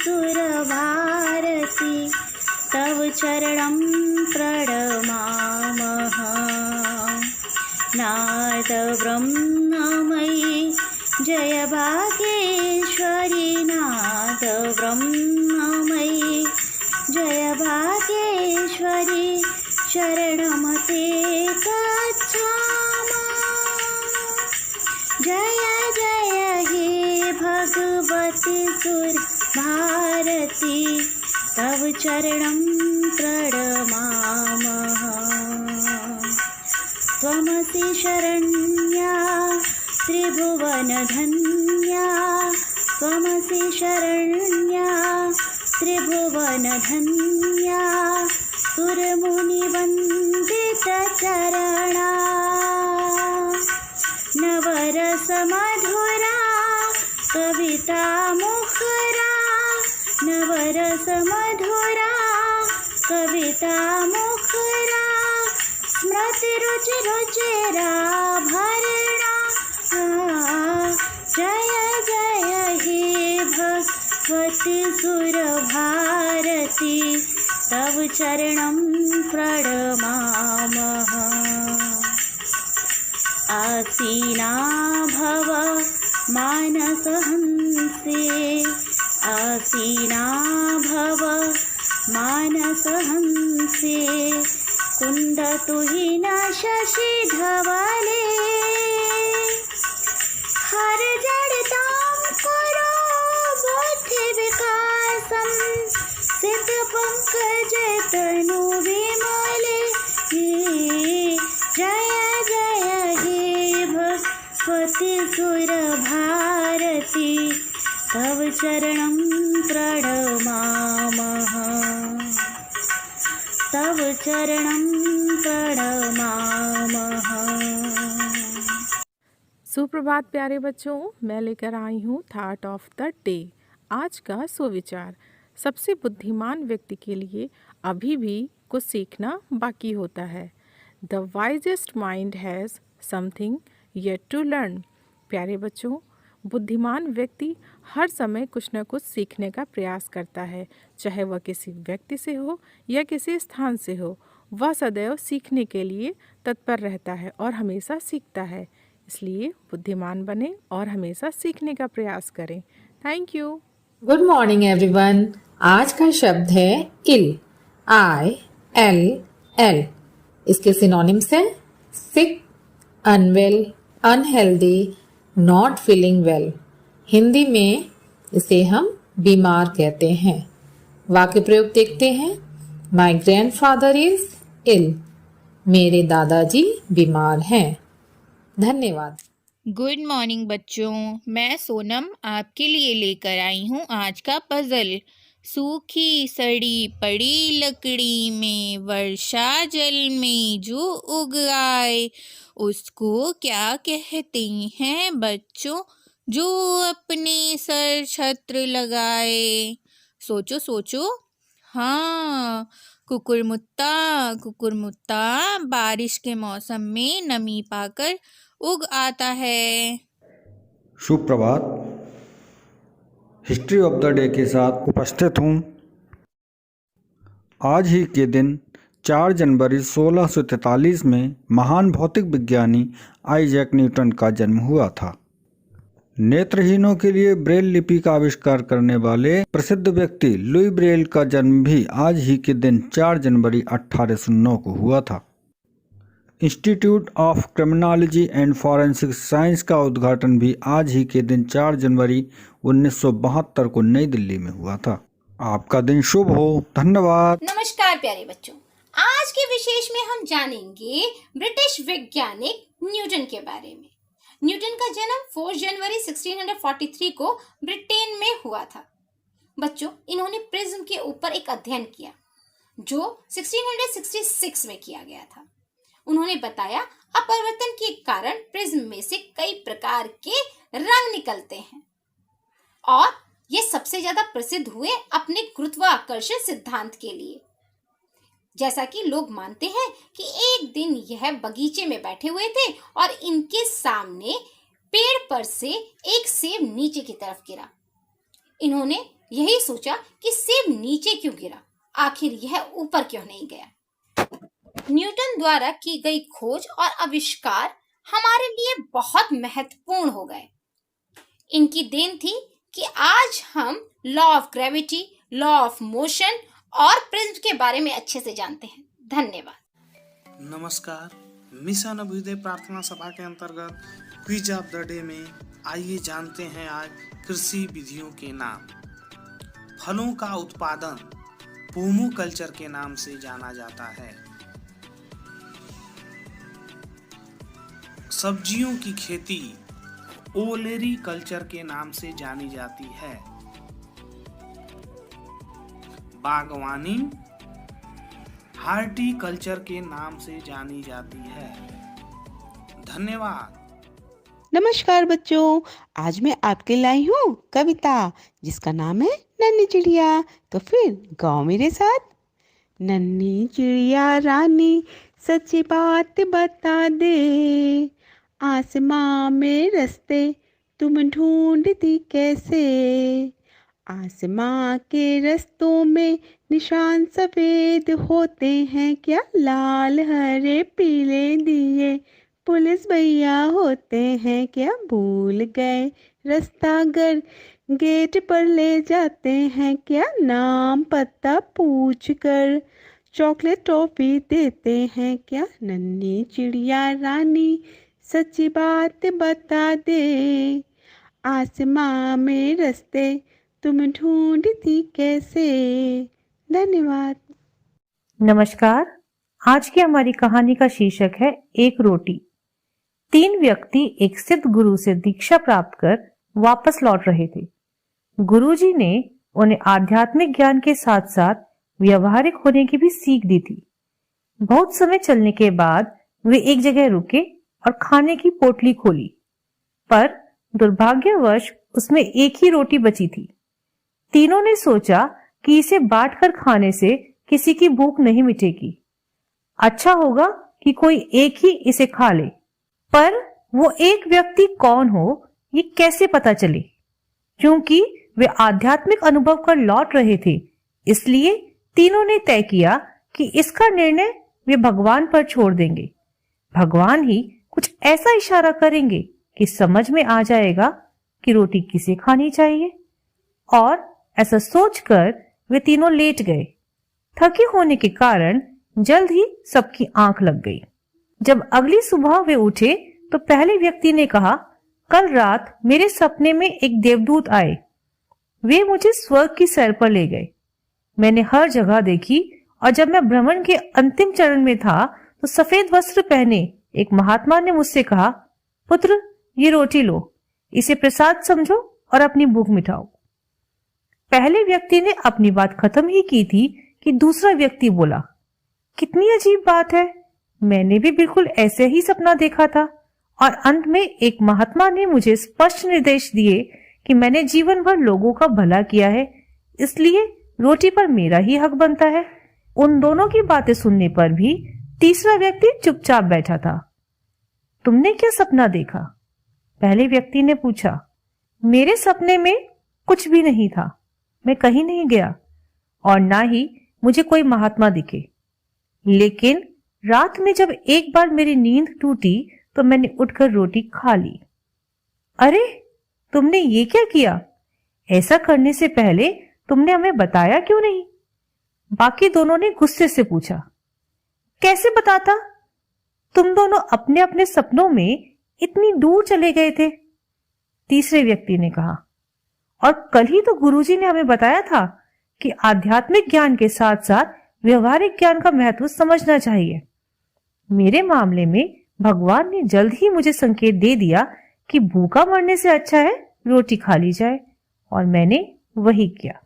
सुरभारती तव चरणं प्रणमामः। नाद ब्रह्ममयी जय भाग्येश्वरी, नाद ब्रह्ममयी जय भाग्येश्वरी, शरणमते गच्छामः। जय जय हे भगवती सुरभारती तव चरणं प्रणमामः। त्वमसि शरण्या त्रिभुवनधन्या, त्वमसि शरण्या त्रिभुवनधन्या, सुरमुनिवन्दितचरणा। नवरसमधुरा कविता मुखरा, नवरसमधुरा कविता मुखरा, स्मृतिरुचिरुचिराभरणा। जय जय हे भगवती सुरभारती तव चरणं प्रणमामः। आसीना भव मानसहंसे, आसीना भव मानसहंसे, कुन्दतुहिन शशिधवले। हर जड़तां करो बुद्धिविकासं, सिद्धपङ्कजतनु विमले। जय जय हे भगवती सुरभारती तव चरणं प्रणमामः, तव चरणं प्रणमामः। सुप्रभात प्यारे बच्चों, मैं लेकर आई हूँ थॉट ऑफ द डे। आज का सुविचार, सबसे बुद्धिमान व्यक्ति के लिए अभी भी कुछ सीखना बाकी होता है। The wisest mind has something yet to learn. प्यारे बच्चों, बुद्धिमान व्यक्ति हर समय कुछ न कुछ सीखने का प्रयास करता है, चाहे वह किसी व्यक्ति से हो या किसी स्थान से हो। वह सदैव सीखने के लिए तत्पर रहता है और हमेशा सीखता है। इसलिए बुद्धिमान बने और हमेशा सीखने का प्रयास करें। Thank you. Good morning everyone. आज का शब्द है इल, ILL। इसके सिनोनिम्स हैं sick, unwell, unhealthy, not feeling well. Hindi में इसे हम बीमार कहते हैं। वाक्य प्रयोग देखते हैं। My grandfather is ill. मेरे दादाजी बीमार हैं। धन्यवाद। गुड मॉर्निंग बच्चों, मैं सोनम आपके लिए लेकर आई हूँ आज का पजल। सूखी सड़ी पड़ी लकड़ी में वर्षा जल में जो उग आए, उसको क्या कहते हैं बच्चों? जो अपने सर छत्र लगाए। सोचो सोचो। हाँ, कुकुरमुत्ता बारिश के मौसम में नमी पाकर उग आता है। सुप्रभात। हिस्ट्री ऑफ द डे के साथ उपस्थित हूँ। आज ही के दिन 4 जनवरी 1643 में महान भौतिक विज्ञानी आइजैक न्यूटन का जन्म हुआ था। नेत्रहीनों के लिए ब्रेल लिपि का आविष्कार करने वाले प्रसिद्ध व्यक्ति लुई ब्रेल का जन्म भी आज ही के दिन 4 जनवरी 1809 को हुआ था। Institute of criminology and forensic science का उद्घाटन भी आज ही के दिन 4 जनवरी 1972 को नई दिल्ली में हुआ था। आपका दिन शुभ हो। धन्यवाद। नमस्कार प्यारे बच्चों, आज के विशेष में हम जानेंगे ब्रिटिश वैज्ञानिक न्यूटन के बारे में। न्यूटन का जन्म 4 जनवरी 1643 को ब्रिटेन में हुआ था। बच्चों, इन्होंने प्रिज्म के ऊपर एक अध्ययन किया जो 1666 में किया गया था। उन्होंने बताया अपवर्तन के कारण प्रिज्म में से कई प्रकार के रंग निकलते हैं और ये सबसे ज्यादा प्रसिद्ध हुए अपने गुरुत्वाकर्षण सिद्धांत के लिए। जैसा कि लोग मानते हैं कि एक दिन यह बगीचे में बैठे हुए थे और इनके सामने पेड़ पर से एक सेब नीचे की तरफ गिरा। इन्होंने यही सोचा कि सेब नीचे क्यों गिरा, आखिर यह ऊपर क्यों नहीं गया। न्यूटन द्वारा की गई खोज और आविष्कार हमारे लिए बहुत महत्वपूर्ण हो गए। इनकी देन थी कि आज हम law of gravity, law of motion और प्रिज्म के बारे में अच्छे से जानते हैं। धन्यवाद। नमस्कार, मिशन अभ्युदय प्रार्थना सभा के अंतर्गत क्विज ऑफ द डे में आइए जानते हैं आज कृषि विधियों के नाम। फलों का उत्पादन पोमो कल्चर के नाम से जाना जाता है। सब्जियों की खेती ओलेरी कल्चर के नाम से जानी जाती है। बागवानी हार्टिकल्चर के नाम से जानी जाती है। धन्यवाद। नमस्कार बच्चों, आज मैं आपके लाई हूँ कविता जिसका नाम है नन्ही चिड़िया। तो फिर गाओ मेरे साथ। नन्ही चिड़िया रानी सच्ची बात बता दे, आसमां में रास्ते तुम ढूंढती कैसे। आसमां के रास्तों में निशान सफेद होते हैं क्या, लाल हरे पीले दिए पुलिस भैया होते हैं क्या। भूल गए रास्ता घर गेट पर ले जाते हैं क्या, नाम पता पूछ कर चॉकलेट टॉफी देते हैं क्या। नन्ही चिड़िया रानी सच्ची बात बता दे, आसमां में रास्ते तुम ढूंढती कैसे। धन्यवाद। नमस्कार, आज की हमारी कहानी का शीर्षक है एक रोटी। 3 व्यक्ति एक सिद्ध गुरु से दीक्षा प्राप्त कर वापस लौट रहे थे। गुरुजी ने उन्हें आध्यात्मिक ज्ञान के साथ साथ व्यवहारिक होने की भी सीख दी थी। बहुत समय चलने के बाद वे एक जगह रुके और खाने की पोटली खोली, पर दुर्भाग्यवश उसमें एक ही रोटी बची थी। तीनों ने सोचा कि इसे बांटकर खाने से किसी की भूख नहीं मिटेगी, अच्छा होगा कि कोई एक ही इसे खा ले। पर वो एक व्यक्ति कौन हो ये कैसे पता चले? क्योंकि वे आध्यात्मिक अनुभव कर लौट रहे थे, इसलिए तीनों ने तय किया कि इसका निर्णय वे भगवान पर छोड़ देंगे। भगवान ही कुछ ऐसा इशारा करेंगे कि समझ में आ जाएगा कि रोटी किसे खानी चाहिए। और ऐसा सोचकर वे तीनों लेट गए। थके होने के कारण जल्द ही सबकी आंख लग गई। जब अगली सुबह वे उठे तो पहले व्यक्ति ने कहा, कल रात मेरे सपने में एक देवदूत आए। वे मुझे स्वर्ग की सैर पर ले गए। मैंने हर जगह देखी और जब मैं भ्रमण के अंतिम चरण में था तो सफेद वस्त्र पहने एक महात्मा ने मुझसे कहा, पुत्र ये रोटी लो, इसे प्रसाद समझो और अपनी भूख मिटाओ। पहले व्यक्ति ने अपनी बात खत्म ही की थी कि दूसरा व्यक्ति बोला, कितनी अजीब बात है, मैंने भी बिल्कुल ऐसे ही सपना देखा था और अंत में एक महात्मा ने मुझे स्पष्ट निर्देश दिए कि मैंने जीवन भर लोगों का भला किया है, इसलिए रोटी पर मेरा ही हक बनता है। उन दोनों की बातें सुनने पर भी तीसरा व्यक्ति चुपचाप बैठा था। तुमने क्या सपना देखा? पहले व्यक्ति ने पूछा। मेरे सपने में कुछ भी नहीं था, मैं कहीं नहीं गया और ना ही मुझे कोई महात्मा दिखे। लेकिन रात में जब एक बार मेरी नींद टूटी तो मैंने उठकर रोटी खा ली। अरे तुमने ये क्या किया? ऐसा करने से पहले तुमने हमें बताया क्यों नहीं? बाकी दोनों ने गुस्से से पूछा। कैसे बताता? तुम दोनों अपने अपने सपनों में इतनी दूर चले गए थे। तीसरे व्यक्ति ने कहा, और कल ही तो गुरुजी ने हमें बताया था कि आध्यात्मिक ज्ञान के साथ साथ व्यवहारिक ज्ञान का महत्व समझना चाहिए। मेरे मामले में भगवान ने जल्द ही मुझे संकेत दे दिया कि भूखा मरने से अच्छा है रोटी खा ली जाए, और मैंने वही किया।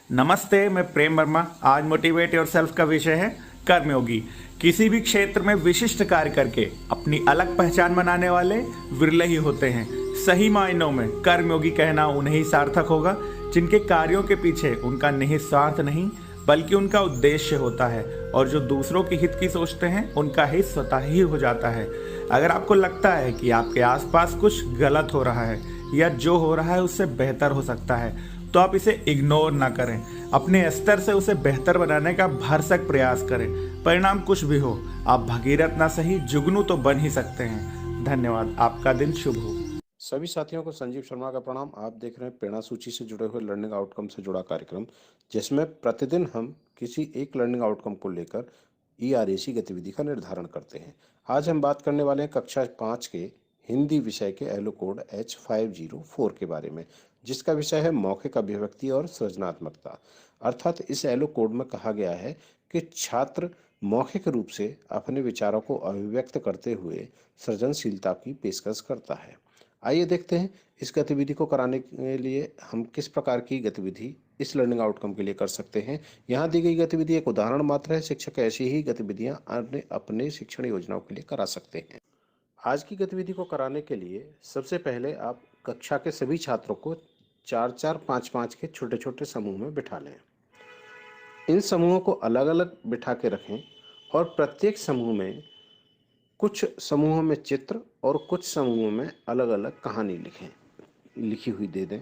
नमस्ते, मैं प्रेम वर्मा। आज मोटिवेट योरसेल्फ का विषय है कर्मयोगी। किसी भी क्षेत्र में विशिष्ट कार्य करके अपनी अलग पहचान बनाने वाले विरले ही होते हैं। सही मायनों में कर्मयोगी कहना उन्हें ही सार्थक होगा जिनके कार्यों के पीछे उनका निहित स्वार्थ नहीं बल्कि उनका उद्देश्य होता है, और जो दूसरों के हित की सोचते हैं उनका हित स्वतः ही हो जाता है। अगर आपको लगता है कि आपके आसपास कुछ गलत हो रहा है या जो हो रहा है उससे बेहतर हो सकता है, तो आप इसे इग्नोर ना करें। अपने स्तर से उसे बेहतर बनाने का भरसक प्रयास करें। परिणाम कुछ भी हो, आप भगीरथ ना सही जुगनू तो बन ही सकते हैं। धन्यवाद। आपका दिन शुभ हो। सभी साथियों को संजीव शर्मा का प्रणाम। आप देख रहे हैं प्रेरणा सूची से जुड़े हुए लर्निंग आउटकम से जुड़ा कार्यक्रम, जिसमें प्रतिदिन हम किसी एक लर्निंग आउटकम को लेकर ERAC गतिविधि का निर्धारण करते हैं। आज हम बात करने वाले हैं कक्षा 5 के हिंदी विषय के एलो कोड H504 के बारे में, जिसका विषय है मौखिक अभिव्यक्ति और सृजनात्मकता। अर्थात इस एलो कोड में कहा गया है कि छात्र मौखिक रूप से अपने विचारों को अभिव्यक्त करते हुए सृजनशीलता की पेशकश करता है। आइए देखते हैं इस गतिविधि को कराने के लिए हम किस प्रकार की गतिविधि इस लर्निंग आउटकम के लिए कर सकते हैं। यहाँ दी गई गतिविधि एक उदाहरण मात्र है। शिक्षक ऐसी ही गतिविधियाँ अपने शिक्षण योजनाओं के लिए करा सकते हैं। आज की गतिविधि को कराने के लिए सबसे पहले आप कक्षा के सभी छात्रों को 4-4, 5-5 के छोटे छोटे समूह में बिठा लें। इन समूहों को अलग अलग बिठा के रखें और प्रत्येक समूह में कुछ समूहों में चित्र और कुछ समूहों में अलग अलग कहानी लिखी हुई दे दें।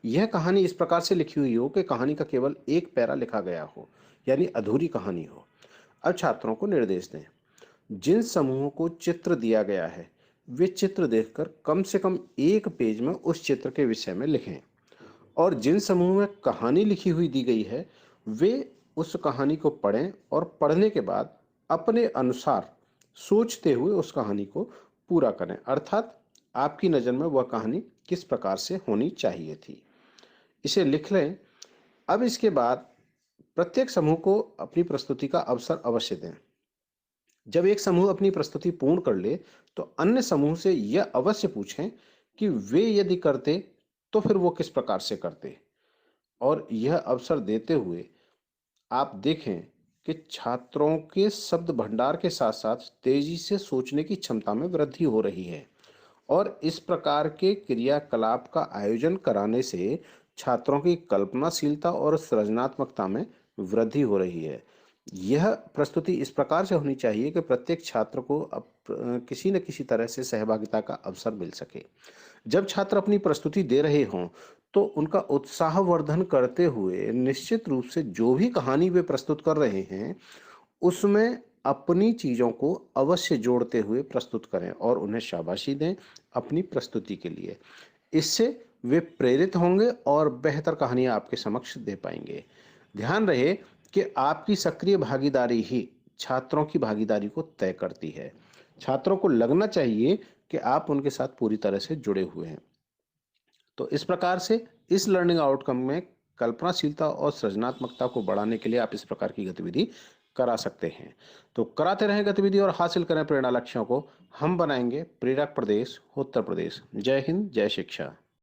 यह कहानी इस प्रकार से लिखी हुई हो कि कहानी का केवल एक पैरा लिखा गया हो, यानी अधूरी कहानी हो। अब छात्रों को निर्देश दें। जिन समूहों को चित्र दिया गया है वे चित्र देखकर कम से कम एक पेज में उस चित्र के विषय में लिखें, और जिन समूह में कहानी लिखी हुई दी गई है वे उस कहानी को पढ़ें और पढ़ने के बाद अपने अनुसार सोचते हुए उस कहानी को पूरा करें। अर्थात आपकी नज़र में वह कहानी किस प्रकार से होनी चाहिए थी, इसे लिख लें। अब इसके बाद प्रत्येक समूह को अपनी प्रस्तुति का अवसर अवश्य दें। जब एक समूह अपनी प्रस्तुति पूर्ण कर ले तो अन्य समूह से यह अवश्य पूछें कि वे यदि करते तो फिर वो किस प्रकार से करते, और यह अवसर देते हुए आप देखें कि छात्रों के शब्द भंडार के साथ साथ तेजी से सोचने की क्षमता में वृद्धि हो रही है। और इस प्रकार के क्रियाकलाप का आयोजन कराने से छात्रों की कल्पनाशीलता और सृजनात्मकता में वृद्धि हो रही है। यह प्रस्तुति इस प्रकार से होनी चाहिए कि प्रत्येक छात्र को किसी न किसी तरह से सहभागिता का अवसर मिल सके। जब छात्र अपनी प्रस्तुति दे रहे हों तो उनका उत्साहवर्धन करते हुए निश्चित रूप से जो भी कहानी वे प्रस्तुत कर रहे हैं उसमें अपनी चीज़ों को अवश्य जोड़ते हुए प्रस्तुत करें और उन्हें शाबाशी दें अपनी प्रस्तुति के लिए। इससे वे प्रेरित होंगे और बेहतर कहानियाँ आपके समक्ष दे पाएंगे। ध्यान रहे कि आपकी सक्रिय भागीदारी ही छात्रों की भागीदारी को तय करती है। छात्रों को लगना चाहिए कि आप उनके साथ पूरी तरह से जुड़े हुए हैं। तो इस प्रकार से इस लर्निंग आउटकम में कल्पनाशीलता और सृजनात्मकता को बढ़ाने के लिए आप इस प्रकार की गतिविधि करा सकते हैं। तो कराते रहें गतिविधि और हासिल करें प्रेरणा लक्ष्यों को। हम बनाएंगे प्रेरक प्रदेश उत्तर प्रदेश। जय हिंद, जय शिक्षा।